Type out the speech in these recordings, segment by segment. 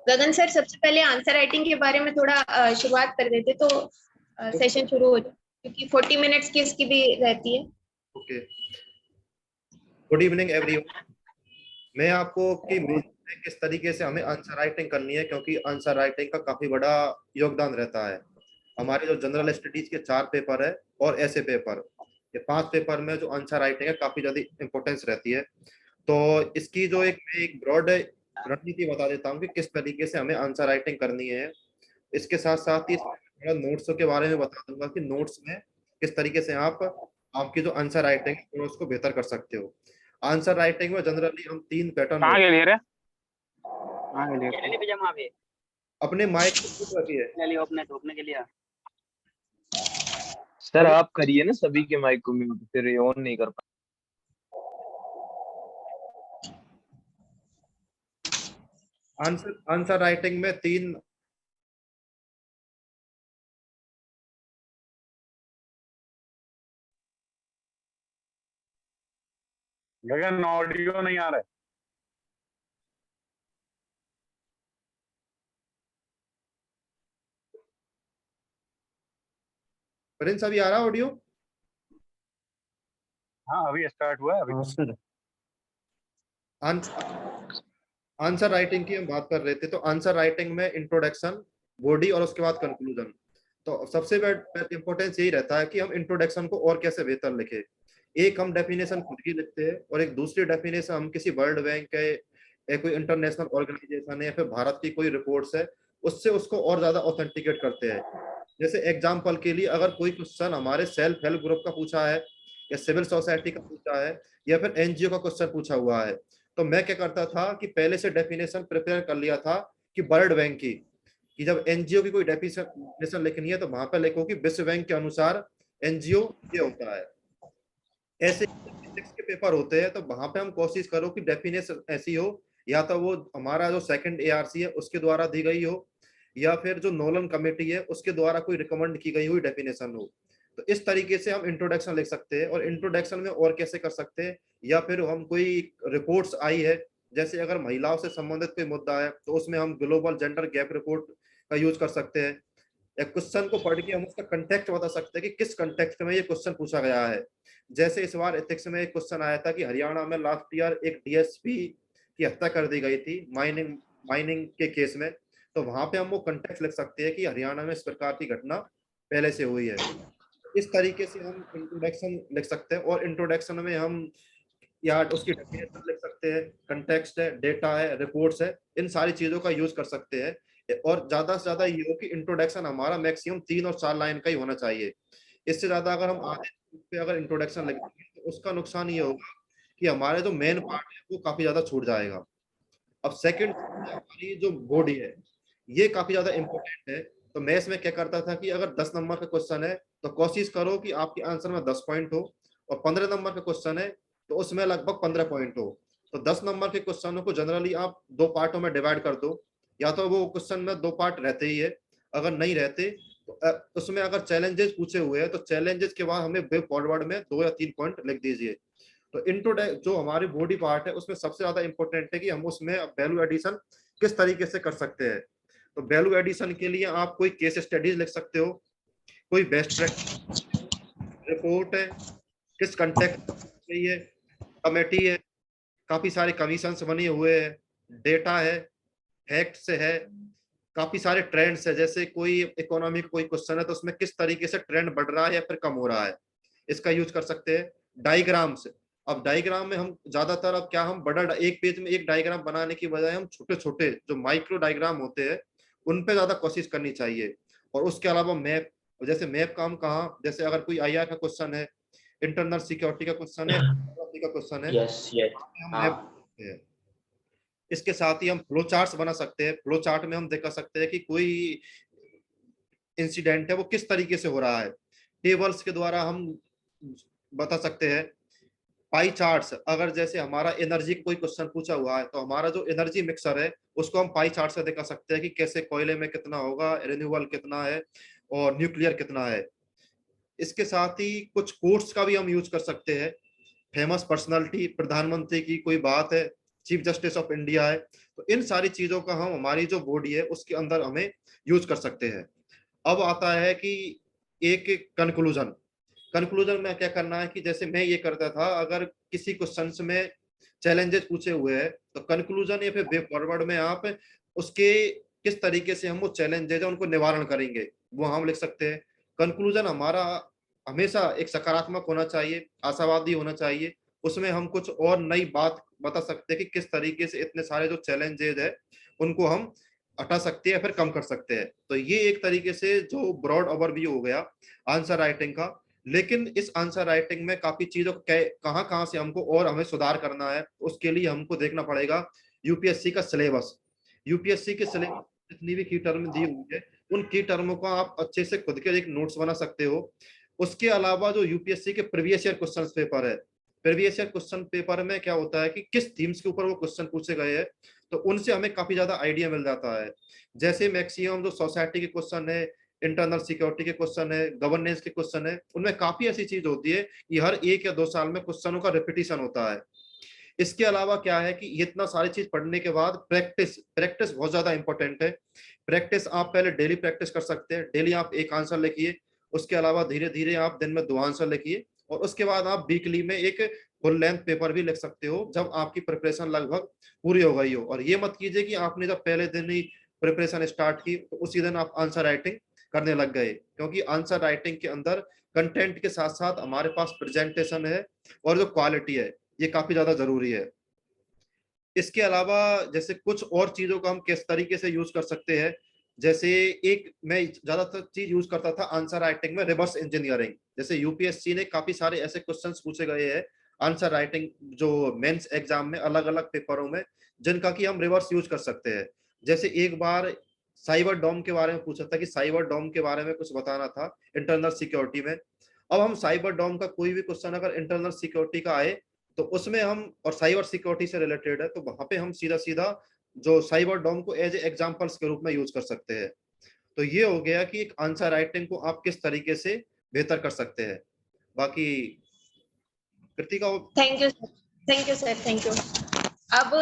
गगन sir, सबसे पहले answer writing के बारे में थोड़ा शुरुआत कर देते तो सेशन शुरू हो जाए, क्योंकि 40 मिनट्स की इसकी भी रहती है। Okay, good evening everyone. मैं आपको किस तरीके से हमें आंसर राइटिंग करनी है, क्योंकि आंसर राइटिंग का काफी बड़ा योगदान रहता है। हमारे जो जनरल स्टडीज के 4 पेपर है और ऐसे पेपर, ये 5 पेपर में जो आंसर राइटिंग है काफी ज्यादा इंपॉर्टेंस रहती है। तो इसकी जो एक ब्रॉड रणनीति बता देता हूँ कि किस तरीके से हमें आंसर राइटिंग करनी है। इसके साथ साथ ही थोड़ा नोट्स के बारे में बता दूंगा कि नोट्स में किस तरीके से आप आपकी जो आंसर राइटिंग है उसको बेहतर कर सकते हो। आंसर राइटिंग में जनरली हम 3 पैटर्न अपने माइक को रखिए अपने के लिए। सर आप करिए ना सभी के माइक को म्यूट, फिर ये ऑन नहीं कर पाए। आंसर राइटिंग में 3 गगन ऑडियो नहीं आ रहा है। प्रिंस अभी आ रहा ऑडियो? हाँ अभी स्टार्ट हुआ है अभी। आंसर राइटिंग की हम बात कर रहे थे, तो आंसर राइटिंग में इंट्रोडक्शन, बॉडी और उसके बाद कंक्लूजन। तो सबसे इंपॉर्टेंस यही रहता है कि हम इंट्रोडक्शन को और कैसे बेहतर लिखे। एक हम डेफिनेशन खुद की लिखते हैं और एक दूसरी डेफिनेशन हम किसी वर्ल्ड बैंक है या कोई इंटरनेशनल ऑर्गेनाइजेशन है या फिर भारत की कोई रिपोर्ट्स है उससे उसको और ज्यादा ऑथेंटिकेट करते हैं। जैसे एग्जाम्पल के लिए अगर कोई क्वेश्चन हमारे सेल्फ हेल्प ग्रुप का पूछा है या सिविल सोसाइटी का पूछा है या फिर एनजीओ का क्वेश्चन पूछा हुआ है, तो मैं क्या करता था कि पहले से डेफिनेशन प्रिपेयर कर लिया था कि वर्ल्ड बैंक की, कि जब एनजीओ की कोई डेफिनेशन लिखनी है तो वहां पर लिखो कि विश्व बैंक के अनुसार एनजीओ ये होता है। ऐसे के पेपर होते हैं तो वहां पे हम कोशिश करो कि डेफिनेशन ऐसी हो, या तो वो हमारा जो सेकंड एआरसी है उसके द्वारा दी गई हो या फिर जो नोलन कमेटी है उसके द्वारा कोई रिकमेंड की गई हुई डेफिनेशन हो। तो इस तरीके से हम इंट्रोडक्शन लिख सकते हैं। और इंट्रोडक्शन में और कैसे कर सकते हैं, या फिर हम कोई रिपोर्ट्स आई है, जैसे अगर महिलाओं से संबंधित कोई मुद्दा है तो उसमें हम ग्लोबल जेंडर गैप रिपोर्ट का यूज कर सकते हैं। या क्वेश्चन को पढ़ के हम उसका कंटेक्स्ट बता सकते हैं कि किस कंटेक्स्ट में ये क्वेश्चन पूछा गया है। जैसे इस बार एथिक्स में एक क्वेश्चन आया था कि हरियाणा में लास्ट ईयर एक डीएसपी की हत्या कर दी गई थी माइनिंग के केस में। तो वहां पे हम वो कंटेक्स्ट लिख सकते हैं कि हरियाणा में इस प्रकार की घटना पहले से हुई है। इस तरीके से हम इंट्रोडक्शन लिख सकते हैं और इंट्रोडक्शन में हम या उसकी डेफिनेशन लिख सकते हैं, कंटेक्स्ट है, डेटा है, रिपोर्ट्स है, इन सारी चीजों का यूज कर सकते हैं। और ज्यादा से ज्यादा ये हो कि इंट्रोडक्शन हमारा मैक्सिमम 3 और 4 लाइन का ही होना चाहिए। इससे ज्यादा अगर हम आधे पे अगर इंट्रोडक्शन लिखेंगे तो उसका नुकसान ये होगा कि हमारे जो मेन पार्ट है वो काफी ज्यादा छूट जाएगा। अब सेकंड हमारी जो बॉडी है ये काफी ज्यादा इंपॉर्टेंट है। तो मैं इसमें क्या करता था कि अगर 10 नंबर का क्वेश्चन है तो कोशिश करो कि आपके आंसर में 10 पॉइंट हो, और 15 नंबर का क्वेश्चन है तो उसमें लगभग 15 पॉइंट हो। तो 10 नंबर के क्वेश्चनों को जनरली आप 2 पार्टों में डिवाइड कर दो, या तो वो क्वेश्चन में 2 पार्ट रहते ही है, अगर नहीं रहते तो उसमें अगर चैलेंजेस पूछे हुए हैं तो चैलेंजेस के बाद हमें वे फॉरवर्ड में 2 या 3 पॉइंट लिख दीजिए। तो जो हमारी बॉडी पार्ट है उसमें सबसे ज्यादा इंपॉर्टेंट है कि हम उसमें वैल्यू एडिशन किस तरीके से कर सकते हैं। तो वैल्यू एडिशन के लिए आप कोई केस स्टडीज लिख सकते हो, कोई बेस्ट प्रैक्टिस रिपोर्ट है, किस कंटेक्स्ट में है, कमेटी है, काफी सारे कमीशंस बने हुए हैं, डेटा है, फैक्ट्स है, काफी सारे ट्रेंड्स है। जैसे कोई इकोनॉमी का कोई क्वेश्चन है तो उसमें किस तरीके से ट्रेंड बढ़ रहा है या फिर कम हो रहा है, इसका यूज कर सकते हैं। डायग्राम्स, अब डायग्राम में हम ज्यादातर अब क्या हम बड़ा एक पेज में एक डायग्राम बनाने की बजाय हम छोटे छोटे जो माइक्रो डायग्राम होते हैं उन पे ज्यादा कोशिश करनी चाहिए। और उसके अलावा मैप, जैसे मैप का हम कहाँ, जैसे अगर कोई आईआर का क्वेश्चन है, इंटरनल सिक्योरिटी का क्वेश्चन है, का क्वेश्चन है, हम मैप हैं। इसके साथ ही हम फ्लो चार्ट्स बना सकते हैं। फ्लो चार्ट में हम दिखा सकते हैं कि कोई इंसिडेंट है वो किस तरीके से हो रहा है। टेबल्स के द्वारा हम बता सकते हैं। पाई चार्ट्स, अगर जैसे हमारा एनर्जी कोई क्वेश्चन पूछा हुआ है तो हमारा जो एनर्जी मिक्सर है उसको हम पाई चार्ट से दिखा सकते हैं कि कैसे कोयले में कितना होगा, रिन्यूएबल कितना है और न्यूक्लियर कितना है। इसके साथ ही कुछ कोट्स का भी हम यूज कर सकते हैं। फेमस पर्सनालिटी, प्रधानमंत्री की कोई बात है, चीफ जस्टिस ऑफ इंडिया है, तो इन सारी चीजों का हम हमारी जो बॉडी है उसके अंदर हमें यूज कर सकते हैं। अब आता है कि एक कंक्लूजन। कंक्लूजन में क्या करना है कि जैसे मैं ये करता था, अगर किसी क्वेश्चन में चैलेंजेस पूछे हुए हैं तो कंक्लूजन या फिर वे फॉरवर्ड में आप उसके किस तरीके से हम वो चैलेंजेस है उनको निवारण करेंगे वो हम लिख सकते हैं। कंक्लूजन हमारा हमेशा एक सकारात्मक होना चाहिए, आशावादी होना चाहिए। उसमें हम कुछ और नई बात बता सकते हैं कि किस तरीके से इतने सारे जो चैलेंजेस है उनको हम हटा सकते हैं फिर कम कर सकते हैं। तो ये एक तरीके से जो ब्रॉड ओवरव्यू हो गया आंसर राइटिंग का। लेकिन इस आंसर राइटिंग में काफी चीजों कहाँ कहाँ से हमको और हमें सुधार करना है, उसके लिए हमको देखना पड़ेगा यूपीएससी का सिलेबस। यूपीएससी के सिलेबस जितनी भी की टर्म दी हुई है उन की टर्मों का आप अच्छे से खुद के एक नोट्स बना सकते हो। उसके अलावा जो यूपीएससी के प्रीवियस ईयर क्वेश्चन पेपर है, प्रीवियस ईयर क्वेश्चन पेपर में क्या होता है कि किस थीम्स के ऊपर वो क्वेश्चन पूछे गए हैं, तो उनसे हमें काफी ज्यादा आइडिया मिल जाता है। जैसे मैक्सिमम जो सोसाइटी के क्वेश्चन है, इंटरनल सिक्योरिटी के क्वेश्चन है, गवर्नेंस के क्वेश्चन है, उनमें काफी ऐसी चीज होती है कि हर 1 या 2 साल में क्वेश्चनों का रिपीटिशन होता है। इसके अलावा क्या है कि इतना सारी चीज पढ़ने के बाद प्रैक्टिस प्रैक्टिस बहुत ज्यादा इंपॉर्टेंट है। प्रैक्टिस आप पहले डेली प्रैक्टिस कर सकते हैं, डेली आप एक आंसर लिखिए, उसके अलावा धीरे धीरे आप दिन में 2 आंसर लिखिए, और उसके बाद आप वीकली में एक फुल लेंथ पेपर भी लिख सकते हो जब आपकी प्रिपरेशन लगभग पूरी हो गई हो। और ये मत कीजिए कि आपने जब पहले दिन ही प्रिपरेशन स्टार्ट की तो उसी दिन आप आंसर राइटिंग करने लग गए, क्योंकि आंसर राइटिंग के अंदर कंटेंट के साथ साथ हमारे पास प्रेजेंटेशन है और जो क्वालिटी है ये काफी ज्यादा जरूरी है। इसके अलावा जैसे कुछ और चीजों का हम किस तरीके से यूज कर सकते हैं, जैसे एक मैं ज्यादातर चीज यूज करता था आंसर राइटिंग में रिवर्स इंजीनियरिंग। जैसे यूपीएससी ने काफी सारे ऐसे क्वेश्चंस पूछे गए हैं आंसर राइटिंग जो मेंस एग्जाम में अलग अलग पेपरों में, जिनका कि हम रिवर्स यूज कर सकते हैं। जैसे एक बार साइबर डोम के बारे में पूछा था कि साइबर डोम के बारे में कुछ बताना था इंटरनल सिक्योरिटी में। अब हम साइबर डोम का कोई भी क्वेश्चन अगर इंटरनल सिक्योरिटी का आए तो उसमें हम, और साइबर सिक्योरिटी से रिलेटेड है, तो वहां पे हम सीधा सीधा जो साइबर डोम को एज एग्जांपल्स के रूप में यूज कर सकते हैं। तो ये हो गया कि एक आंसर राइटिंग को आप किस तरीके से बेहतर कर सकते हैं। बाकी Kritika. Thank you sir, thank you sir, thank you. अब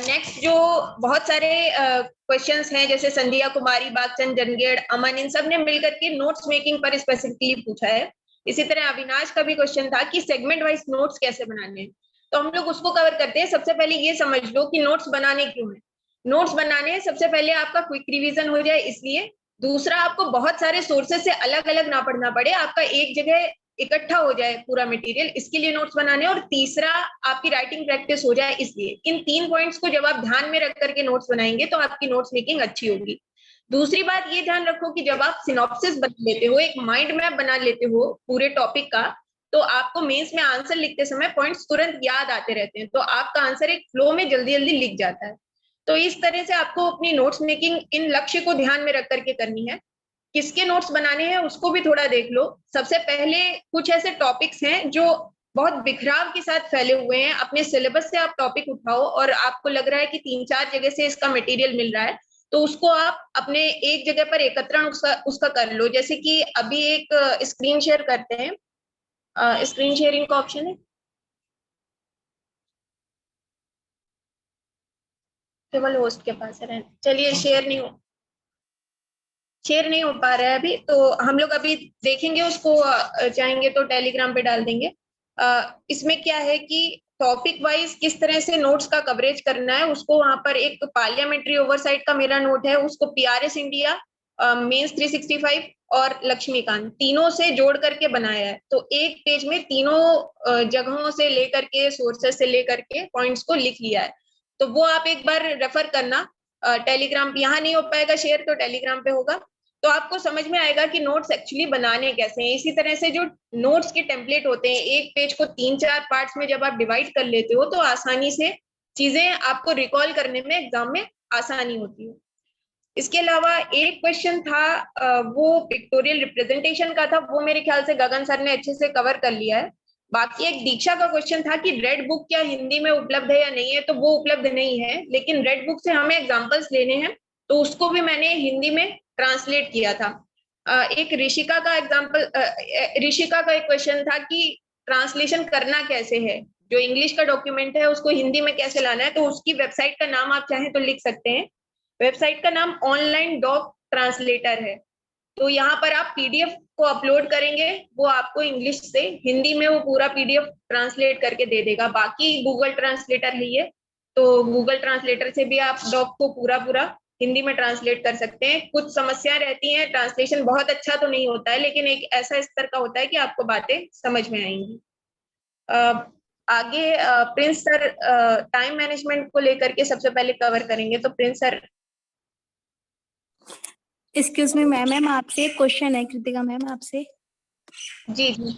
नेक्स्ट जो बहुत सारे क्वेश्चंस हैं, जैसे संध्या कुमारी, बागचंद जनगेड़, अमन, इन सब ने मिलकर के नोट्स मेकिंग पर स्पेसिफिकली पूछा है। इसी तरह अविनाश का भी क्वेश्चन था कि सेगमेंट वाइज नोट्स कैसे बनाने हैं, तो हम लोग उसको कवर करते हैं। सबसे पहले ये समझ लो कि नोट्स बनाने क्यों है। नोट्स बनाने हैं सबसे पहले आपका क्विक रिवीजन हो जाए इसलिए, दूसरा आपको बहुत सारे सोर्सेस से अलग अलग ना पढ़ना पड़े, आपका एक जगह इकट्ठा हो जाए पूरा मटेरियल, इसके लिए नोट्स बनाने, और तीसरा आपकी राइटिंग प्रैक्टिस हो जाए इसलिए। इन 3 पॉइंट्स को जब आप ध्यान में रख करके नोट्स बनाएंगे तो आपकी नोट्स मेकिंग अच्छी होगी। दूसरी बात ये ध्यान रखो कि जब आप सिनॉप्सिस बना लेते हो, एक माइंड मैप बना लेते हो पूरे टॉपिक का, तो आपको मेंस में आंसर लिखते समय पॉइंट्स तुरंत याद आते रहते हैं, तो आपका आंसर एक फ्लो में जल्दी जल्दी लिख जाता है। तो इस तरह से आपको अपनी नोट्स मेकिंग इन लक्ष्य को ध्यान में रख करके करनी है। किसके नोट्स बनाने हैं उसको भी थोड़ा देख लो। सबसे पहले कुछ ऐसे टॉपिक्स हैं जो बहुत बिखराव के साथ फैले हुए हैं, अपने सिलेबस से आप टॉपिक उठाओ और आपको लग रहा है कि 3-4 जगह से इसका मटेरियल मिल रहा है, तो उसको आप अपने एक जगह पर एकत्रण उसका कर लो। जैसे कि अभी एक स्क्रीन शेयर करते हैं, स्क्रीन शेयरिंग का ऑप्शन है, केवल होस्ट के पास है। चलिए, शेयर नहीं हो पा रहा है अभी, तो हम लोग अभी देखेंगे उसको, चाहेंगे तो टेलीग्राम पे डाल देंगे। इसमें क्या है कि टॉपिक वाइज किस तरह से नोट्स का कवरेज करना है उसको, वहां पर एक पार्लियामेंट्री ओवरसाइट का मेरा नोट है, उसको पीआरएस इंडिया, मेंस 365 और लक्ष्मीकांत तीनों से जोड़ करके बनाया है। तो एक पेज में तीनों जगहों से लेकर के, सोर्सेस से लेकर के पॉइंट्स को लिख लिया है, तो वो आप एक बार रेफर करना। टेलीग्राम, यहाँ नहीं हो पाएगा शेयर तो टेलीग्राम पे होगा, तो आपको समझ में आएगा कि नोट्स एक्चुअली बनाने कैसे हैं। इसी तरह से जो नोट्स के टेम्पलेट होते हैं, एक पेज को 3-4 पार्ट्स में जब आप डिवाइड कर लेते हो तो आसानी से चीजें आपको रिकॉल करने में एग्जाम में आसानी होती है। इसके अलावा एक क्वेश्चन था वो पिक्टोरियल रिप्रेजेंटेशन का था, वो मेरे ख्याल से गगन सर ने अच्छे से कवर कर लिया है। बाकी एक दीक्षा का क्वेश्चन था कि रेड बुक क्या हिंदी में उपलब्ध है या नहीं है, तो वो उपलब्ध नहीं है, लेकिन रेड बुक से हमें एग्जांपल्स लेने हैं, तो उसको भी मैंने हिंदी में ट्रांसलेट किया था। एक ऋषिका का एग्जांपल, ऋषिका का एक क्वेश्चन था कि ट्रांसलेशन करना कैसे है, जो इंग्लिश का डॉक्यूमेंट है उसको हिंदी में कैसे लाना है, तो उसकी वेबसाइट का नाम आप चाहें तो लिख सकते हैं। वेबसाइट का नाम ऑनलाइन डॉक ट्रांसलेटर है। तो यहाँ पर आप पीडीएफ को अपलोड करेंगे, वो आपको इंग्लिश से हिंदी में वो पूरा पीडीएफ ट्रांसलेट करके दे देगा। बाकी गूगल ट्रांसलेटर है ये, तो गूगल ट्रांसलेटर से भी आप डॉक को पूरा पूरा हिंदी में ट्रांसलेट कर सकते हैं। कुछ समस्याएं रहती हैं, ट्रांसलेशन बहुत अच्छा तो नहीं होता है, लेकिन एक ऐसा स्तर का होता है कि आपको बातें समझ में आएंगी। आगे प्रिंस सर टाइम मैनेजमेंट को लेकर के सबसे पहले कवर करेंगे, तो Prince sir. Excuse me ma'am आपसे एक क्वेश्चन है, कृतिका मैम आपसे। जी जी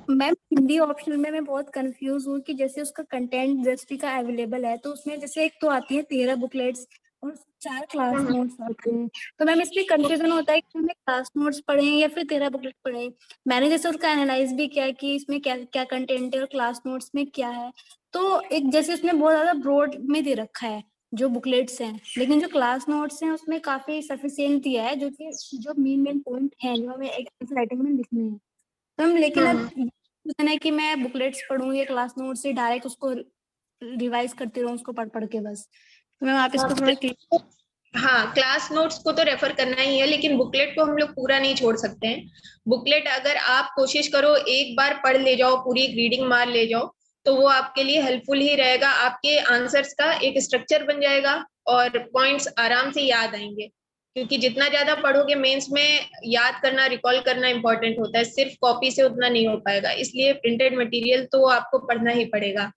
मैम हिंदी ऑप्शन में मैं बहुत कंफ्यूज हूँ कि जैसे उसका कंटेंट दृष्टि का अवेलेबल है, तो उसमें जैसे एक तो आती है 13 बुकलेट्स और 4 क्लास नोट्स आते हैं, तो मैम इसमें कंफ्यूजन होता है कि हमें क्लास नोट्स पढ़ें या फिर 13 बुकलेट पढ़ें। मैंने जैसे उसका एनालाइज भी किया कि इसमें क्या क्या कंटेंट है और क्लास नोट्स में क्या है, तो एक जैसे इसमें बहुत ज्यादा ब्रॉड में दे रखा है जो बुकलेट्स हैं, लेकिन जो क्लास नोट्स हैं उसमें काफी सफिशिएंट दिया है, जो कि जो मेन पॉइंट है जो हमें एक राइटिंग में लिखने हैं। तो हम लेकिन अब है कि मैं बुकलेट्स पढूं या क्लास नोट से डायरेक्ट उसको रिवाइज करती रहूं उसको पढ़ पढ़ के बस, तो मैम आप इसको थोड़ा क्लियर। हाँ, क्लास नोट्स को तो रेफर करना ही है, लेकिन बुकलेट को हम लोग पूरा नहीं छोड़ सकते हैं। बुकलेट अगर आप कोशिश करो एक बार पढ़ ले जाओ, पूरी रीडिंग मार ले जाओ, तो वो आपके लिए हेल्पफुल ही रहेगा। आपके आंसर्स का एक स्ट्रक्चर बन जाएगा और पॉइंट्स आराम से याद आएंगे, क्योंकि जितना ज्यादा पढ़ोगे मेंस में याद करना, रिकॉल करना इंपॉर्टेंट होता है, सिर्फ कॉपी से उतना नहीं हो पाएगा। इसलिए प्रिंटेड मटेरियल तो आपको पढ़ना ही पड़ेगा।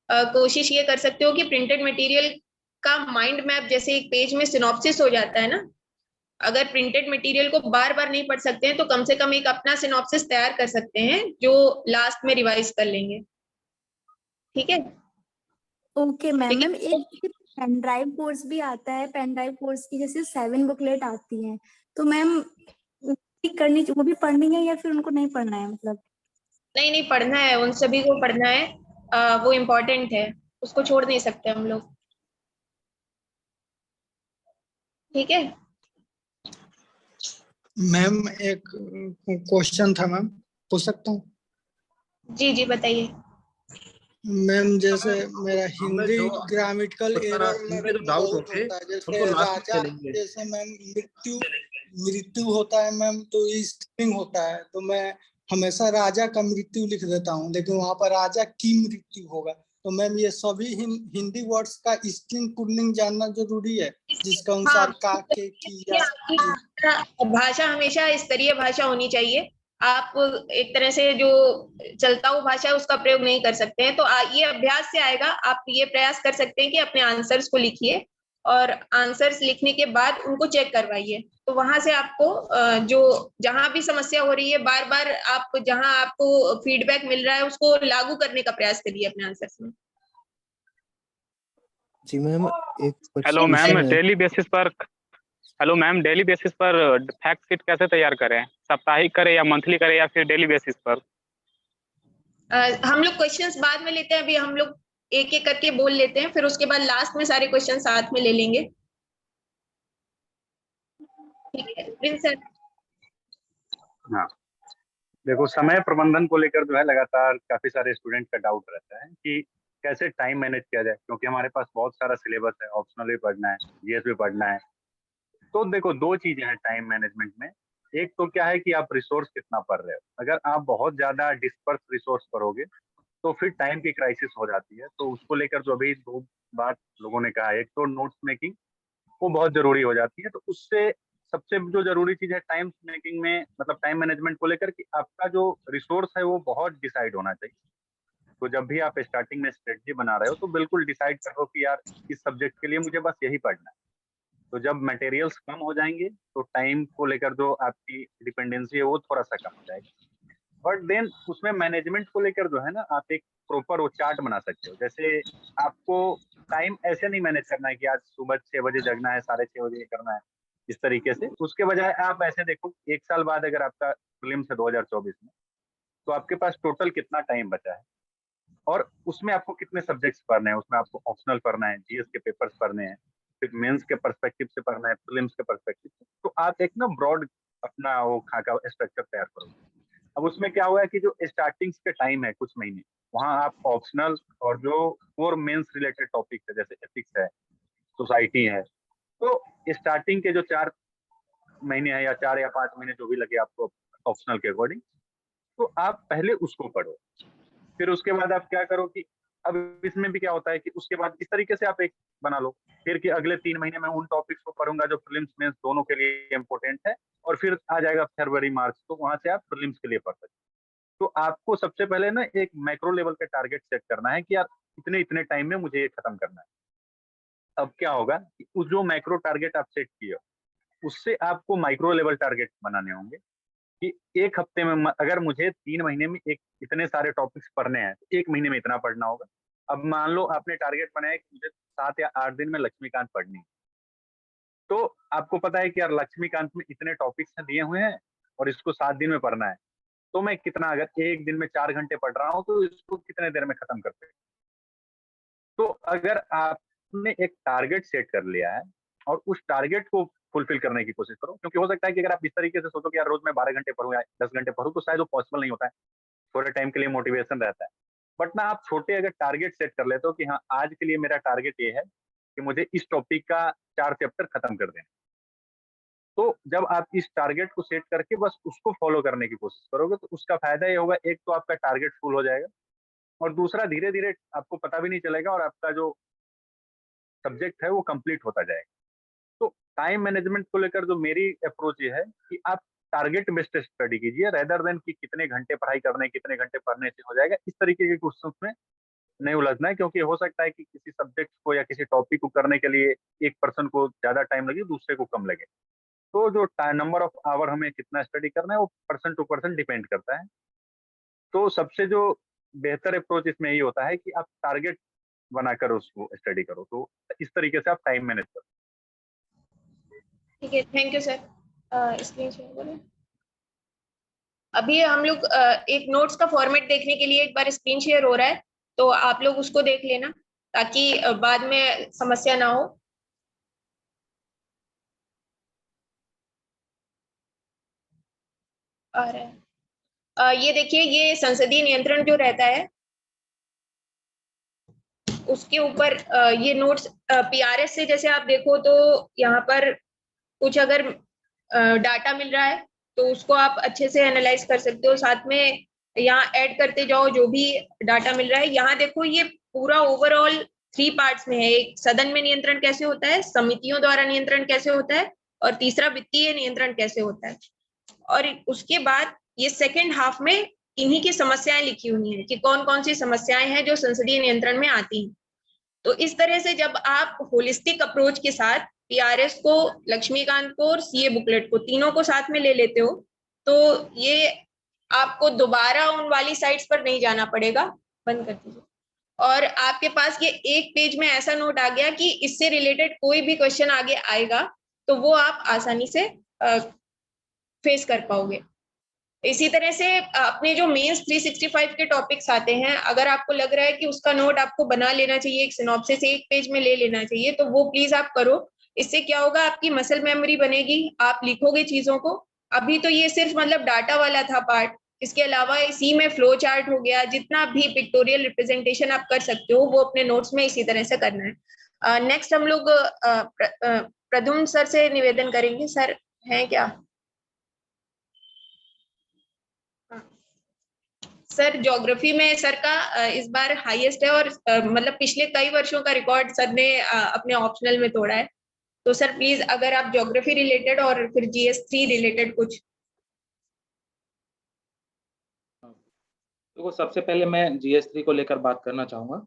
कोशिश ये कर सकते हो कि प्रिंटेड मटेरियल का माइंड मैप जैसे एक पेज में सिनॉप्सिस हो जाता है ना, अगर प्रिंटेड मटेरियल को बार बार नहीं पढ़ सकते हैं तो कम से कम एक अपना सिनॉप्सिस तैयार कर सकते हैं जो लास्ट में रिवाइज कर लेंगे। ठीक है। Okay ma'am. मैम लेकिन एक पेन ड्राइव कोर्स भी आता है, पेन ड्राइव कोर्स की जैसे 7 बुकलेट आती हैं, तो मैम करनी वो भी पढ़नी है या फिर उनको नहीं पढ़ना है मतलब? नहीं नहीं, पढ़ना है, उन सभी को पढ़ना है। वो इम्पोर्टेंट है, उसको छोड़ नहीं सकते हम लोग। ठीक है। मैम एक क्वेश्चन था मैम, पूछ सकता हूँ? जी जी बताइए। मैम जैसे मेरा हिंदी जो ग्रामेटिकल एरर उनके जो में डाउट बहुत होंगे होता है, उनको जैसे लास्ट में राजा, चलेंगे। जैसे मैम मृत्यु मृत्यु होता है मैम, तो स्ट्रिंग होता है, तो मैं हमेशा राजा का मृत्यु लिख देता हूँ, लेकिन वहां पर राजा की मृत्यु होगा। तो मैम ये सभी हिंदी वर्ड्स का स्ट्रिंग पुल्लिंग जानना जरूरी है, जिसके अनुसार का के की या आपकी भाषा हमेशा स्तरीय भाषा होनी चाहिए। आप एक तरह से जो चलता हुआ भाषा है उसका प्रयोग नहीं कर सकते हैं, तो ये अभ्यास से आएगा। आप ये प्रयास कर सकते हैं कि अपने आंसर्स को लिखिए और आंसर्स लिखने के बाद उनको चेक करवाइए, तो वहां से आपको जो जहां भी समस्या हो रही है बार बार आप जहां आपको फीडबैक मिल रहा है उसको लागू करने का प्रयास करिए अपने आंसर्स में। जी मैम एक हेलो क्वेश्चन मैम, है। डेली बेसिस पर फैक्ट शीट कैसे तैयार करें? साप्ताहिक करें या मंथली करें या फिर डेली बेसिस पर? हम लोग क्वेश्चंस बाद में लेते हैं, अभी हम लोग एक एक करके बोल लेते हैं, फिर उसके बाद लास्ट में सारे क्वेश्चन साथ में ले लेंगे। ठीक है प्रिंस सर। हाँ, देखो, समय प्रबंधन को लेकर जो है लगातार काफी सारे स्टूडेंट का डाउट रहता है कि कैसे टाइम मैनेज किया जाए, क्योंकि हमारे पास बहुत सारा सिलेबस है, ऑप्शनल भी पढ़ना है, जीएस भी पढ़ना है। तो देखो, दो चीजें हैं टाइम मैनेजमेंट में। एक तो क्या है कि आप रिसोर्स कितना पढ़ रहे हो। अगर आप बहुत ज्यादा डिस्पर्स रिसोर्स पढ़ोगे तो फिर टाइम की क्राइसिस हो जाती है। तो उसको लेकर जो अभी दो बात लोगों ने कहा, एक तो नोट्स मेकिंग वो बहुत जरूरी हो जाती है। तो उससे सबसे जो जरूरी चीज है टाइम मेकिंग में, मतलब टाइम मैनेजमेंट को लेकर, कि आपका जो रिसोर्स है वो बहुत डिसाइड होना चाहिए। तो जब भी आप स्टार्टिंग में स्ट्रेटजी बना रहे हो तो बिल्कुल डिसाइड करो कि यार इस सब्जेक्ट के लिए मुझे बस यही पढ़ना है। तो जब मटेरियल्स कम हो जाएंगे तो टाइम को लेकर जो आपकी डिपेंडेंसी है वो थोड़ा सा कम हो जाएगी। बट देन उसमें मैनेजमेंट को लेकर जो है ना, आप एक प्रॉपर वो चार्ट बना सकते हो। जैसे आपको टाइम ऐसे नहीं मैनेज करना है कि आज सुबह 6 बजे जगना है, 6:30 बजे ये करना है, इस तरीके से। उसके बजाय आप ऐसे देखो, 1 साल बाद अगर आपका प्रीलिम्स है 2024 में, तो आपके पास टोटल कितना टाइम बचा है और उसमें आपको कितने सब्जेक्ट्स पढ़ने हैं, उसमें आपको ऑप्शनल पढ़ना है, जीएस के पेपर्स पढ़ने हैं, फिर मेंस के पर्सपेक्टिव से पढ़ना है, प्रीलिम्स के पर्सपेक्टिव से। तो आप एक ना ब्रॉड अपना वो खाका स्ट्रक्चर तैयार करो। अब उसमें क्या हुआ है कि जो स्टार्टिंग के टाइम है कुछ महीने, वहां आप ऑप्शनल और जो कोर मेंस रिलेटेड टॉपिक है जैसे एथिक्स है, सोसाइटी है, तो स्टार्टिंग के जो 4 महीने हैं या 4 या 5 महीने जो भी लगे आपको ऑप्शनल के अकॉर्डिंग, तो आप पहले उसको पढ़ो। फिर उसके बाद आप क्या करो कि अब इसमें भी क्या होता है कि उसके बाद इस तरीके से आप एक बना लो फिर कि अगले 3 महीने में उन टॉपिक्स को पढ़ूंगा जो प्रीलिम्स मेंस दोनों के लिए इंपॉर्टेंट है, और फिर आ जाएगा फरवरी मार्च, तो वहां से आप प्रीलिम्स के लिए पढ़ सकते। तो आपको सबसे पहले ना एक मैक्रो लेवल पे टारगेट सेट करना है कि यार इतने इतने टाइम में मुझे ये खत्म करना है। अब क्या होगा कि उस जो मैक्रो टारगेट आप सेट किए उससे आपको माइक्रो लेवल टारगेट बनाने होंगे कि एक हफ्ते में अगर मुझे 3 महीने में एक इतने सारे टॉपिक्स पढ़ने हैं तो 1 महीने में इतना पढ़ना होगा। अब मान लो आपने टारगेट बनाया कि मुझे 7 या 8 दिन में लक्ष्मीकांत पढ़नी है, तो आपको पता है कि यार लक्ष्मीकांत में इतने टॉपिक्स दिए हुए हैं और इसको 7 दिन में पढ़ना है, तो मैं कितना अगर एक दिन में 4 घंटे पढ़ रहा हूँ तो इसको कितने देर में खत्म कर सकते। तो अगर आपने एक टारगेट सेट कर लिया है और उस टारगेट को फुलफिल करने की कोशिश करो, क्योंकि हो सकता है कि अगर आप इस तरीके से सोचो कि यार रोज मैं 12 घंटे पढूं या 10 घंटे पढूं तो शायद वो पॉसिबल नहीं होता है, थोड़े टाइम के लिए मोटिवेशन रहता है। बट ना आप छोटे अगर टारगेट सेट कर लेते हो कि हाँ आज के लिए मेरा टारगेट ये है कि मुझे इस टॉपिक का 4 चैप्टर खत्म कर देना, तो जब आप इस टारगेट को सेट करके बस उसको फॉलो करने की कोशिश करोगे तो उसका फायदा ये होगा, एक तो आपका टारगेट फुल हो जाएगा और दूसरा धीरे धीरे आपको पता भी नहीं चलेगा और आपका जो सब्जेक्ट है वो कंप्लीट होता जाएगा। तो टाइम मैनेजमेंट को लेकर जो मेरी अप्रोच ये है कि आप टारगेट बेस्ड स्टडी कीजिए रेदर देन कि कितने घंटे पढ़ाई करने कितने घंटे पढ़ने से हो जाएगा, इस तरीके के क्वेश्चंस में नहीं उलझना है। क्योंकि हो सकता है कि किसी सब्जेक्ट को या किसी टॉपिक को करने के लिए एक पर्सन को ज्यादा टाइम लगे, दूसरे को कम लगे। तो जो नंबर ऑफ आवर हमें कितना स्टडी करना है वो पर्सन टू पर्सन डिपेंड करता है। तो सबसे जो बेहतर अप्रोच इसमें यही होता है कि आप टारगेट बनाकर उसको स्टडी करो, तो इस तरीके से आप टाइम मैनेज करो। ठीक है, thank you sir. Screen share करें। अभी हम लोग एक नोट्स का फॉर्मेट देखने के लिए एक बार स्क्रीन शेयर हो रहा है, तो आप लोग उसको देख लेना ताकि बाद में समस्या ना हो। आ रहा है। ये देखिए, ये संसदीय नियंत्रण जो रहता है उसके ऊपर ये नोट्स पीआरएस से जैसे आप देखो तो यहाँ पर कुछ अगर डाटा मिल रहा है तो उसको आप अच्छे से एनालाइज कर सकते हो। साथ में यहाँ ऐड करते जाओ जो भी डाटा मिल रहा है। यहाँ देखो ये पूरा ओवरऑल 3 पार्ट्स में है। एक सदन में नियंत्रण कैसे होता है, समितियों द्वारा नियंत्रण कैसे होता है, और तीसरा वित्तीय नियंत्रण कैसे होता है। और उसके बाद ये सेकेंड हाफ में इन्हीं की समस्याएं लिखी हुई हैं कि कौन कौन सी समस्याएं हैं जो संसदीय नियंत्रण में आती हैं। तो इस तरह से जब आप होलिस्टिक अप्रोच के साथ पीआरएस को, लक्ष्मीकांत को और सीए बुकलेट को तीनों को साथ में ले लेते हो तो ये आपको दोबारा उन वाली साइट्स पर नहीं जाना पड़ेगा। बंद कर दीजिए। और आपके पास ये एक पेज में ऐसा नोट आ गया कि इससे रिलेटेड कोई भी क्वेश्चन आगे आएगा तो वो आप आसानी से फेस कर पाओगे। इसी तरह से अपने जो मेंस 365 के टॉपिक्स आते हैं, अगर आपको लग रहा है कि उसका नोट आपको बना लेना चाहिए, एक सिनॉप्सिस एक पेज में ले लेना चाहिए, तो वो प्लीज आप करो। इससे क्या होगा, आपकी मसल मेमोरी बनेगी, आप लिखोगे चीजों को। अभी तो ये सिर्फ मतलब डाटा वाला था पार्ट, इसके अलावा इसी में फ्लो चार्ट हो गया, जितना भी पिक्टोरियल रिप्रेजेंटेशन आप कर सकते हो वो अपने नोट्स में इसी तरह से करना है। नेक्स्ट हम लोग प्रद्युम्न सर से निवेदन करेंगे। सर हैं क्या? सर ज्योग्राफी में सर का इस बार हाईएस्ट है और मतलब पिछले कई वर्षों का रिकॉर्ड सर ने अपने ऑप्शनल में तोड़ा है। तो सर प्लीज अगर आप ज्योग्राफी रिलेटेड और फिर GS3 रिलेटेड कुछ। तो सबसे पहले मैं GS3 को लेकर बात करना चाहूंगा।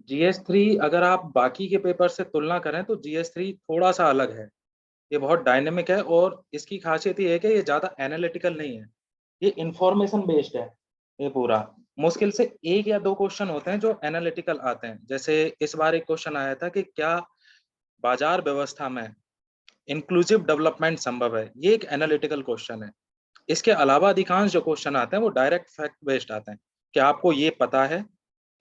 GS3 अगर आप बाकी के पेपर से तुलना करें तो GS3 थोड़ा सा अलग है। ये बहुत डायनेमिक है और इसकी खासियत ये है कि ये ज़्यादा एनालिटिकल नहीं है, ये इंफॉर्मेशन बेस्ड है। ये पूरा मुश्किल से 1 या 2 क्वेश्चन होते हैं जो एनालिटिकल आते हैं। जैसे इस बार एक क्वेश्चन आया था कि क्या बाजार व्यवस्था में इंक्लूसिव डेवलपमेंट संभव है? ये एक एनालिटिकल क्वेश्चन है। इसके अलावा अधिकांश जो क्वेश्चन आते हैं वो डायरेक्ट फैक्ट बेस्ड आते हैं कि आपको ये पता है,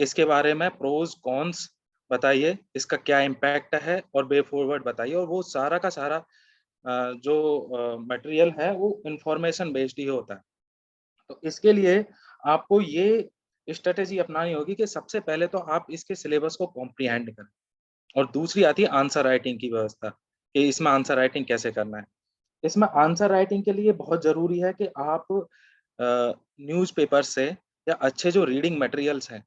इसके बारे में प्रोज कॉन्स बताइए, इसका क्या इम्पैक्ट है और वे फॉरवर्ड बताइए। और वो सारा का सारा जो मटेरियल है वो इंफॉर्मेशन बेस्ड ही होता है। तो इसके लिए आपको ये स्ट्रेटेजी अपनानी होगी कि सबसे पहले तो आप इसके सिलेबस को कॉम्प्रिहेंड करें, और दूसरी आती है आंसर राइटिंग की व्यवस्था कि इसमें आंसर राइटिंग कैसे करना है। इसमें आंसर राइटिंग के लिए बहुत जरूरी है कि आप न्यूज़पेपर से या अच्छे जो रीडिंग मटेरियल्स हैं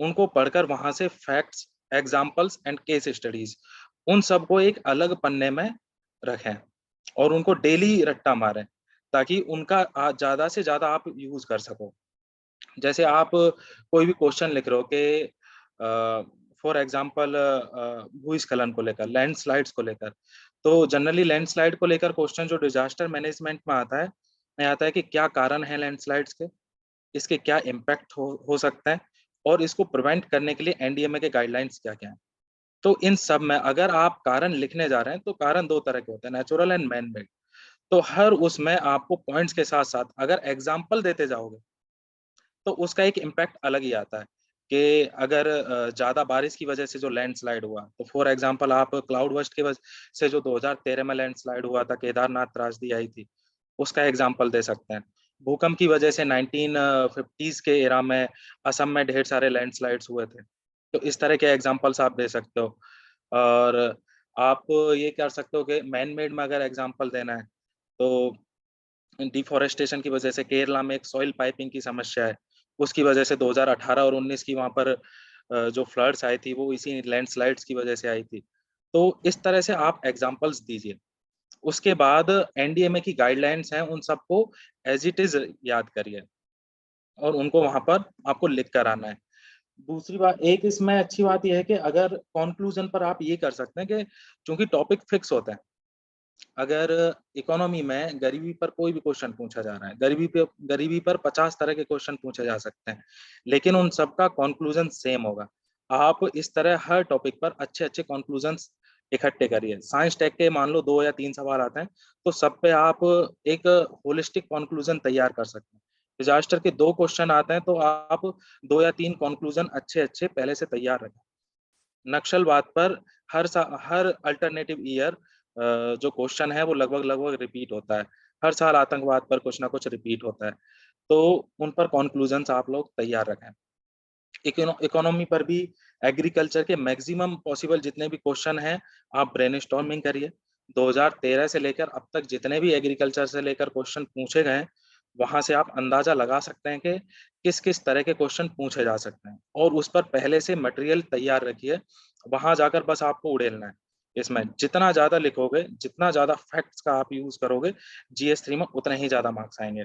उनको पढ़कर वहां से facts, examples and case studies उन सबको एक अलग पन्ने में रखें और उनको डेली रट्टा मारें ताकि उनका ज्यादा से ज्यादा आप यूज कर सको। जैसे आप कोई भी क्वेश्चन लिख रहे हो कि फॉर एग्जांपल भूस्खलन को लेकर, लैंडस्लाइड्स को लेकर, तो जनरली लैंडस्लाइड को लेकर क्वेश्चन जो डिजास्टर मैनेजमेंट में आता है कि क्या कारण है लैंडस्लाइड्स के, इसके क्या इम्पैक्ट हो सकता है और इसको प्रिवेंट करने के लिए एनडीएमए के गाइडलाइंस क्या क्या हैं। तो इन सब में अगर आप कारण लिखने जा रहे हैं तो कारण 2 तरह के होते हैं, नेचुरल एंड मैन मेड। तो हर उसमें आपको पॉइंट्स के साथ साथ अगर एग्जाम्पल देते जाओगे तो उसका एक इम्पैक्ट अलग ही आता है कि अगर ज्यादा बारिश की वजह से जो लैंडस्लाइड हुआ, तो फॉर एग्जांपल आप क्लाउड बर्स्ट की वजह से जो 2013 में लैंडस्लाइड हुआ था, केदारनाथ त्रासदी आई थी, उसका एग्जांपल दे सकते हैं। भूकंप की वजह से 1950s के एरा में असम में ढेर सारे लैंडस्लाइड्स हुए थे, तो इस तरह के एग्जांपल्स आप दे सकते हो। और आप ये कर सकते हो कि मैन मेड में अगर एग्जांपल देना है तो डिफोरेस्टेशन की वजह से केरला में एक सॉइल पाइपिंग की समस्या है, उसकी वजह से 2018 और 19 की वहां पर जो फ्लड्स आई थी वो इसी लैंडस्लाइड्स की वजह से आई थी। तो इस तरह से आप एग्जांपल्स दीजिए। उसके बाद एनडीएमए की गाइडलाइंस हैं, उन सबको एज इट इज याद करिए और उनको वहां पर आपको लिख कर आना है। दूसरी बात, एक इसमें अच्छी बात यह है कि अगर कंक्लूजन पर आप ये कर सकते हैं कि चूंकि टॉपिक फिक्स होता है, अगर इकोनॉमी में गरीबी पर कोई भी क्वेश्चन पूछा जा रहा है, गरीबी पर 50 तरह के क्वेश्चन पूछे जा सकते हैं, लेकिन उन सबका कंक्लूजन सेम होगा। आप इस तरह हर टॉपिक पर अच्छे अच्छे कंक्लूजन्स इकट्ठे करिए। साइंस टेक के मान लो 2 या 3 सवाल आते हैं तो सब पे आप एक होलिस्टिक कंक्लूजन तैयार कर सकते हैं। डिजास्टर के 2 क्वेश्चन आते हैं तो आप 2 या 3 कंक्लूजन अच्छे अच्छे पहले से तैयार रखें। नक्सलवाद पर हर अल्टरनेटिव ईयर जो क्वेश्चन है वो लगभग रिपीट होता है। हर साल आतंकवाद पर कुछ ना कुछ रिपीट होता है, तो उन पर कॉन्क्लूजन्स आप लोग तैयार रखें। इकोनॉमी पर भी एग्रीकल्चर के मैक्सिमम पॉसिबल जितने भी क्वेश्चन हैं आप ब्रेनस्टॉर्मिंग करिए। 2013 से लेकर अब तक जितने भी एग्रीकल्चर से लेकर क्वेश्चन पूछे गए, वहां से आप अंदाजा लगा सकते हैं कि किस किस तरह के क्वेश्चन पूछे जा सकते हैं और उस पर पहले से मटेरियल तैयार रखिए। वहां जाकर बस आपको उड़ेलना है। इसमें जितना ज्यादा लिखोगे, जितना ज्यादा फैक्ट्स का आप यूज करोगे, जीएस 3 में उतने ही ज्यादा मार्क्स आएंगे।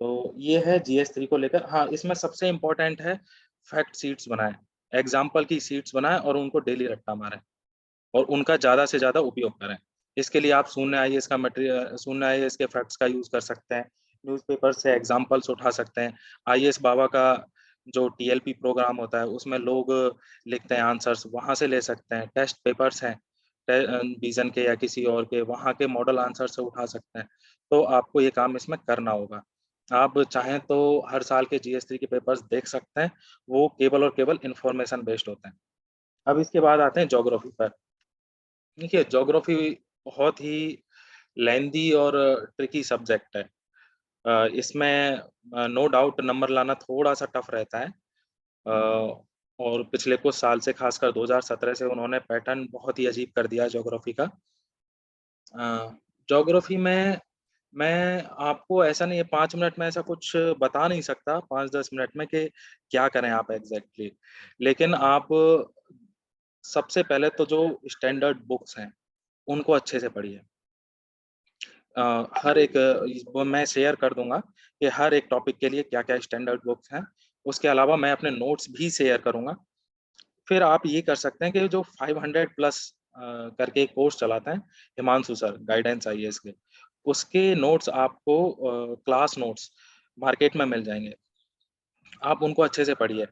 तो ये है जीएस 3 को लेकर। हाँ, इसमें सबसे इम्पोर्टेंट है फैक्ट सीट्स बनाएं, एग्जाम्पल की सीट्स बनाएं और उनको डेली रट्टा मारें और उनका ज्यादा से ज्यादा उपयोग करें। इसके लिए आप शून्य आईएएस का मटेरियल, शून्य आईएएस के फैक्ट्स का यूज कर सकते हैं, न्यूज़पेपर से एग्जाम्पल्स उठा सकते हैं। आईएएस बाबा का जो टीएलपी प्रोग्राम होता है उसमें लोग लिखते हैं आंसर्स, वहां से ले सकते हैं। टेस्ट पेपर्स हैं विजन के या किसी और के, वहां के मॉडल आंसर से उठा सकते हैं। तो आपको ये काम इसमें करना होगा। आप चाहें तो हर साल के जीएस 3 के पेपर्स देख सकते हैं, वो केवल और केवल इंफॉर्मेशन बेस्ड होते हैं। अब इसके बाद आते हैं ज्योग्राफी पर। देखिए, ज्योग्राफी बहुत ही लेंदी और ट्रिकी सब्जेक्ट है। इसमें नो डाउट नंबर लाना थोड़ा सा टफ रहता है। और पिछले कुछ साल से, खासकर 2017 से, उन्होंने पैटर्न बहुत ही अजीब कर दिया ज्योग्राफी का। ज्योग्राफी में मैं आपको ऐसा नहीं है 5 मिनट में ऐसा कुछ बता नहीं सकता, 5-10 मिनट में, कि क्या करें आप एग्जैक्टली। लेकिन आप सबसे पहले तो जो स्टैंडर्ड बुक्स हैं उनको अच्छे से पढ़िए। हर एक वो मैं शेयर कर दूंगा कि हर एक टॉपिक के लिए क्या क्या स्टैंडर्ड बुक्स हैं। उसके अलावा मैं अपने नोट्स भी शेयर करूंगा। फिर आप ये कर सकते हैं कि जो 500 प्लस करके एक कोर्स चलाते हैं हिमांशु सर, गाइडेंस आईएएस के, उसके नोट्स आपको क्लास नोट्स मार्केट में मिल जाएंगे। आप उनको अच्छे से पढ़िए।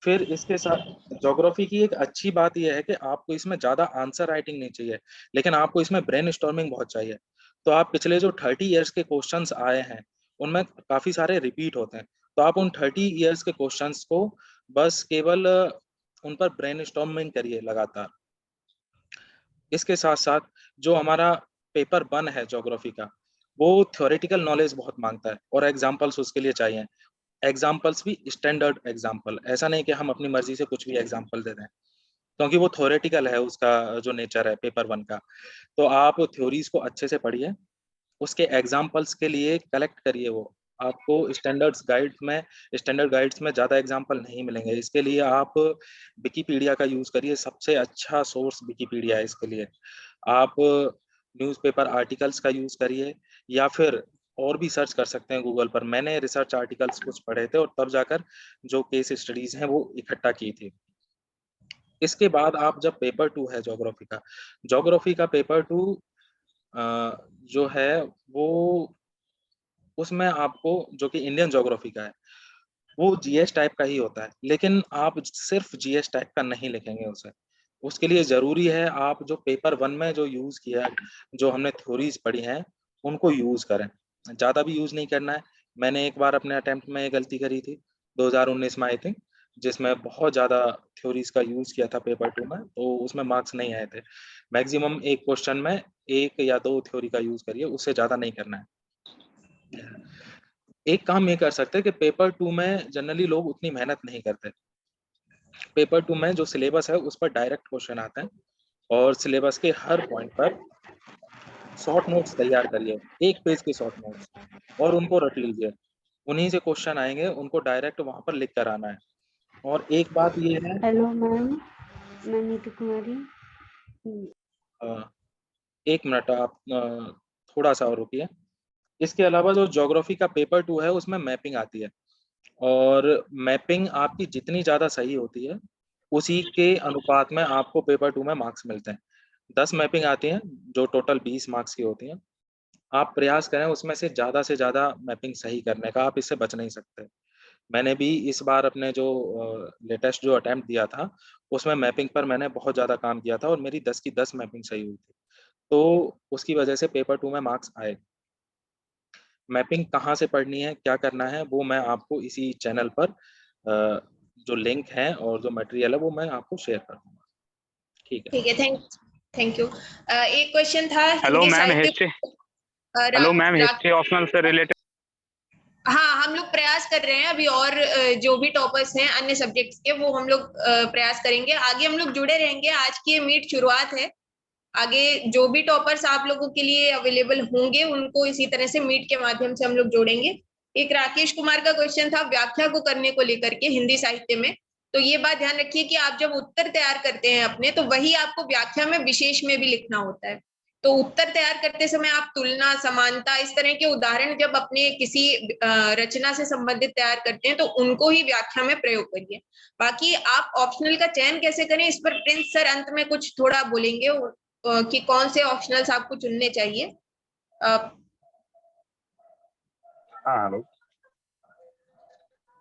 फिर इसके साथ ज्योग्राफी की एक अच्छी बात यह है कि आपको इसमें ज्यादा आंसर राइटिंग नहीं चाहिए, लेकिन आपको इसमें ब्रेनस्टॉर्मिंग बहुत चाहिए। तो आप पिछले जो 30 इयर्स के क्वेश्चंस आए हैं उनमें काफी सारे रिपीट होते हैं, तो आप उन 30 इयर्स के क्वेश्चंस को बस केवल उन पर ब्रेनस्टॉर्मिंग करिए लगातार। इसके साथ साथ जो हमारा पेपर 1 है ज्योग्राफी का, वो थ्योरेटिकल नॉलेज बहुत मांगता है और एग्जाम्पल्स उसके लिए चाहिए। एग्जाम्पल्स भी स्टैंडर्ड एग्जाम्पल, ऐसा नहीं कि हम अपनी मर्जी से कुछ भी एग्जाम्पल दे दें, क्योंकि वो थ्योरेटिकल है उसका जो नेचर है पेपर 1 का। तो आप थ्योरीज को अच्छे से पढ़िए, उसके एग्जाम्पल्स के लिए कलेक्ट करिए। वो आपको स्टैंडर्ड गाइड्स में ज़्यादा एग्जाम्पल नहीं मिलेंगे। इसके लिए आप विकिपीडिया का यूज़ करिए, सबसे अच्छा सोर्स विकिपीडिया है इसके लिए। आप न्यूज़पेपर आर्टिकल्स का यूज़ करिए, या फिर और भी सर्च कर सकते हैं गूगल पर। मैंने रिसर्च आर्टिकल्स कुछ पढ़े थे और तब जाकर जो केस स्टडीज हैं वो इकट्ठा की थी। इसके बाद आप जब पेपर 2 है ज्योग्राफी का पेपर 2 जो है वो, उसमें आपको जो कि इंडियन ज्योग्राफी का है वो जीएस टाइप का ही होता है, लेकिन आप सिर्फ जीएस टाइप का नहीं लिखेंगे उसे। उसके लिए जरूरी है आप जो पेपर 1 में जो यूज किया है, जो हमने थ्योरीज पढ़ी हैं, उनको यूज करें। ज्यादा भी यूज नहीं करना है। मैंने एक बार अपने अटेम्प्ट में ये गलती करी थी 2019 में आई थिंक, जिसमें बहुत ज्यादा थ्योरीज का यूज किया था पेपर 2 में, तो उसमें मार्क्स नहीं आए थे। मैक्सिमम एक क्वेश्चन में 1 या 2 थ्योरी का यूज करिए, उससे ज्यादा नहीं करना है। एक काम ये कर सकते हैं कि पेपर 2 में जनरली लोग उतनी मेहनत नहीं करते। पेपर 2 में जो सिलेबस है उस पर डायरेक्ट क्वेश्चन आते हैं, और सिलेबस के हर पॉइंट पर शॉर्ट नोट्स तैयार करिए, 1 पेज के शॉर्ट नोट्स, और उनको रट लीजिए। उन्हीं से क्वेश्चन आएंगे, उनको डायरेक्ट वहां पर लिख कर आना है। और एक बात ये है, हेलो मैम, मैं नीतू कुमारी। एक मिनट आप थोड़ा सा और रुकिए। इसके अलावा जो ज्योग्राफी का पेपर 2 है उसमें मैपिंग आती है, और मैपिंग आपकी जितनी ज़्यादा सही होती है उसी के अनुपात में आपको पेपर 2 में मार्क्स मिलते हैं। 10 मैपिंग आती हैं जो टोटल 20 मार्क्स की होती हैं। आप प्रयास करें उसमें से ज़्यादा मैपिंग सही करने का, आप इससे बच नहीं सकते। मैंने भी इस बार अपने जो लेटेस्ट जो अटेम्प्ट दिया था उसमें मैपिंग पर मैंने बहुत ज़्यादा काम किया था, और मेरी 10 की 10 मैपिंग सही हुई थी, तो उसकी वजह से पेपर 2 में मार्क्स आए। मैपिंग कहाँ से पढ़नी है, क्या करना है, वो मैं आपको इसी चैनल पर जो लिंक है और जो मटेरियल है वो मैं आपको शेयर कर दूंगा। ठीक है, ठीक है, थैंक यू। एक क्वेश्चन था हेलो हिंदी मैम, साहित्य। हिस्ट्री ऑप्शनल से रिलेटेड। हाँ, हम लोग प्रयास कर रहे हैं अभी, और जो भी टॉपर्स हैं अन्य सब्जेक्ट्स के वो हम लोग प्रयास करेंगे। आगे हम लोग जुड़े रहेंगे। आज की ये मीट शुरुआत है, आगे जो भी टॉपर्स आप लोगों के लिए अवेलेबल होंगे उनको इसी तरह से मीट के माध्यम से हम लोग जोड़ेंगे। एक राकेश कुमार का क्वेश्चन था व्याख्या को करने को लेकर के हिंदी साहित्य में। तो ये बात ध्यान रखिए कि आप जब उत्तर तैयार करते हैं अपने, तो वही आपको व्याख्या में विशेष में भी लिखना होता है। तो उत्तर तैयार करते समय आप तुलना, समानता, इस तरह के उदाहरण जब अपने किसी रचना से संबंधित तैयार करते हैं तो उनको ही व्याख्या में प्रयोग करिए। बाकी आप ऑप्शनल का चयन कैसे करें, इस पर प्रिंस सर अंत में कुछ थोड़ा बोलेंगे कि कौन से ऑप्शनल्स आपको चुनने चाहिए। हाँ हेलो।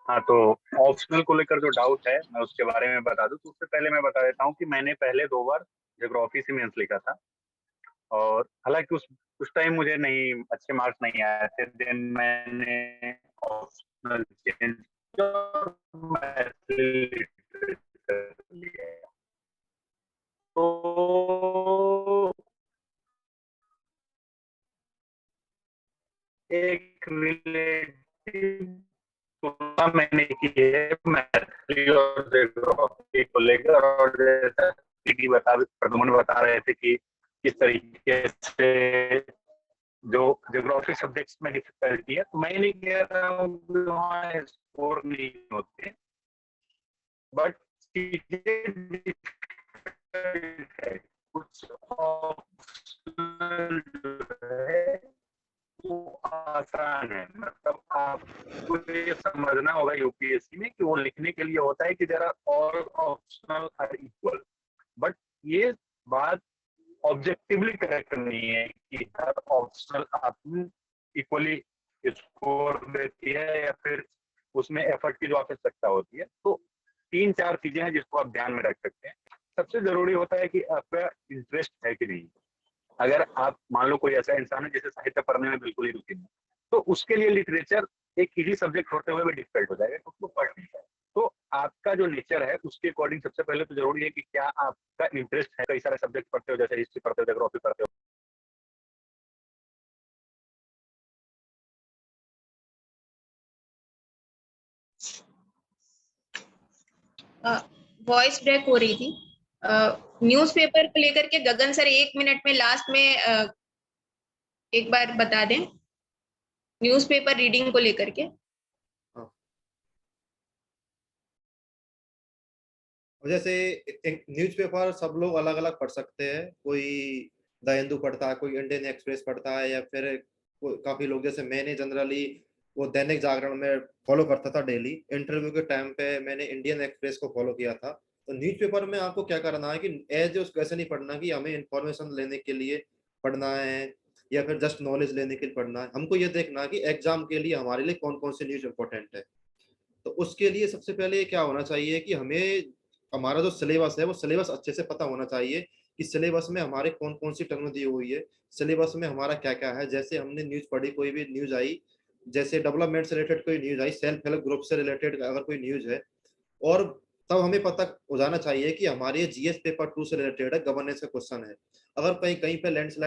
हाँ, तो ऑप्शनल को लेकर जो डाउट है मैं उसके बारे में बता दूं, तो उससे पहले मैं बता देता हूँ कि मैंने पहले 2 बार ज्योग्राफी से मेंस लिखा था, और हालांकि उस टाइम मुझे नहीं अच्छे मार्क्स नहीं आए थे। देन मैंने ऑप्शनल चेंज लिया। तो एक रिलेटिव तुलना मैंने की है मैथिली और ज्योग्राफी को लेकर, और जैसा कि प्रदुमन बता रहे थे कि किस तरीके से जो ज्योग्राफी सब्जेक्ट्स में डिफिकल्टी है, तो मैं नहीं कह रहा हूँ वहाँ स्कोर नहीं होते, बट चीजें कुछ ऑप्शनल है वो आसान है। मतलब आपको ये समझना होगा यूपीएससी में कि वो लिखने के लिए होता है कि जरा और ऑप्शनल आर इक्वल, बट ये बात ऑब्जेक्टिवली करेक्ट नहीं है कि हर ऑप्शनल आपको इक्वली स्कोर देती है या फिर उसमें एफर्ट की जो आवश्यकता होती है। तो 3-4 चीजें हैं जिसको आप ध्यान में रख सकते हैं। सबसे जरूरी होता है कि आपका इंटरेस्ट है कि नहीं। अगर आप मान लो कोई ऐसा इंसान है जिसे साहित्य पढ़ने में बिल्कुल ही रुचि नहीं, तो उसके लिए लिटरेचर एक इजी सब्जेक्ट होते हुए भी डिफिकल्ट हो जाएगा, तो उसको पढ़ नहीं पाए। तो आपका जो नेचर है उसके अकॉर्डिंग सबसे पहले तो जरूरी है कि क्या आपका इंटरेस्ट है। कई सारे सब्जेक्ट पढ़ते हो, जैसे हिस्ट्री पढ़ते हो, ज्योग्राफी पढ़ते हो, वॉइस ब्रेक हो रही थी। न्यूज़पेपर को लेकर के गगन सर 1 मिनट में लास्ट में एक बार बता दें न्यूज़पेपर रीडिंग को लेकर के। जैसे एक न्यूज़पेपर सब लोग अलग अलग पढ़ सकते हैं। कोई द हिंदू पढ़ता है, कोई इंडियन एक्सप्रेस पढ़ता है, या फिर काफी लोग जैसे मैंने जनरली वो दैनिक जागरण में फॉलो करता था डेली। इंटरव्यू के टाइम पे मैंने इंडियन एक्सप्रेस को फॉलो किया था। तो न्यूज़पेपर में आपको क्या करना है कि एज वैसे नहीं पढ़ना कि हमें इंफॉर्मेशन लेने के लिए पढ़ना है या फिर जस्ट नॉलेज लेने के लिए पढ़ना है। हमको ये देखना है कि एग्जाम के लिए हमारे लिए कौन कौन सी न्यूज इंपॉर्टेंट है। तो उसके लिए सबसे पहले क्या होना चाहिए कि हमें हमारा जो सिलेबस है वो सिलेबस अच्छे से पता होना चाहिए कि सिलेबस में हमारे कौन कौन सी टर्म दी हुई है, सिलेबस में हमारा क्या क्या है। जैसे हमने न्यूज पढ़ी, कोई भी न्यूज आई, जैसे डेवलपमेंट से रिलेटेड कोई न्यूज आई, सेल्फ हेल्प ग्रुप से रिलेटेड अगर कोई न्यूज है, और तब हमें पता हो जाना चाहिए कि हमारे जीएस पेपर 2 से रिलेटेड है, गवर्नेंस का क्वेश्चन है। अगर कहीं कहीं पे लैंडस्लाइड